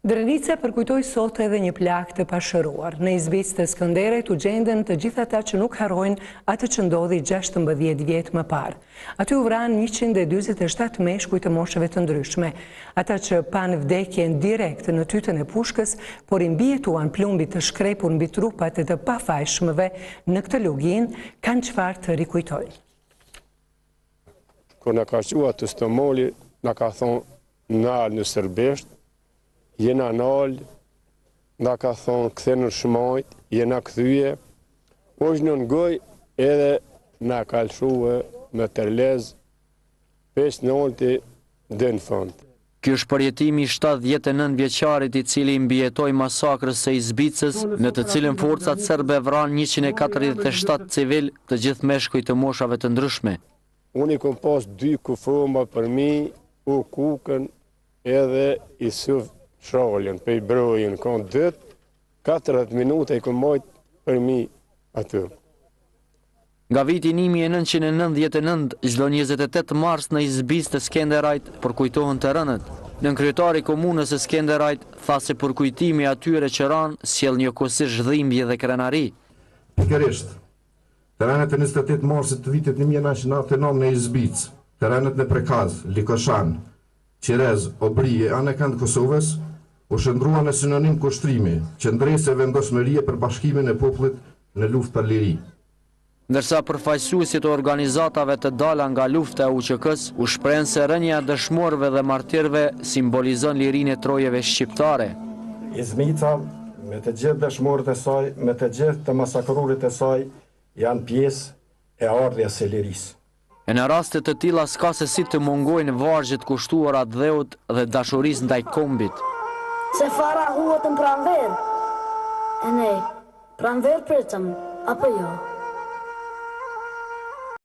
Drenica përkujtoi sot edhe një plagë të pashëruar. Në Izbicë të Skënderit u gjenden të gjithë ata që nuk harrojnë atë që ndodhi 16 vjet më parë. Aty u vranë 147 meshkuj të moshëve të ndryshme. Ata që panë vdekjen direkt në tytën e pushkës, por i mbijetuan plumbit të shkrepur mbi trupat e të pafajshmëve në këtë lugin, kanë çfarë të rikujtojnë. Kur na ka qua të stomoli, na ka thonë nalë në serbisht, jena nalë, na ka thonë këthe në shmajt, jena këthyje, është në ngoj edhe na kalëshuë me tërlez 5 nëllëti dhe në fund. Ky është përjetimi 79 vjeçarit i cili mbijetoi masakrës së Izbicës, në të cilën forcat serbe vranë 147 civil, të gjithë meshkuj të moshave të ndryshme. Unë i kom pas 2 kufoma për mi, u kukën edhe i sëf shalën, pe i brojën, kanë dëtë, 40 minuta i kom majtë për mi atë. Nga viti 1999, çdo 28 mars në Izbicë të Skenderajt përkujtohen të rënët. Nënkryetari i komunës së Skenderajt tha se përkujtimi atyre që ranë sjell njëkohësisht dhimbje dhe krenari. Pikërisht, terrenet e 28 marsit të vitit 1999 në Izbicë, terrenet në Prekaz, Likoshan, Qirez, Obrije, Anekand Kosovës, u shëndrua në sinonim kushtrimi, qëndrese vendosmërie për bashkimin e popullit në luftë për liri. Ndërsa përfaqësuesit e organizatave të dala nga lufta e UÇK-s u shprehen se rënja e dëshmorëve dhe martirëve simbolizon lirinë e trojeve shqiptare. Izmica, me të gjithë dëshmorët e saj, me të gjithë të masakrurit e saj, janë pjesë e ardhjes së lirisë. E në raste të tilla s'ka se si të mungojnë vargjet kushtuara dheut dhe dashurisë ndaj kombit. Se fara huhet në pranver, e ne, pranver pritëm, apo jo?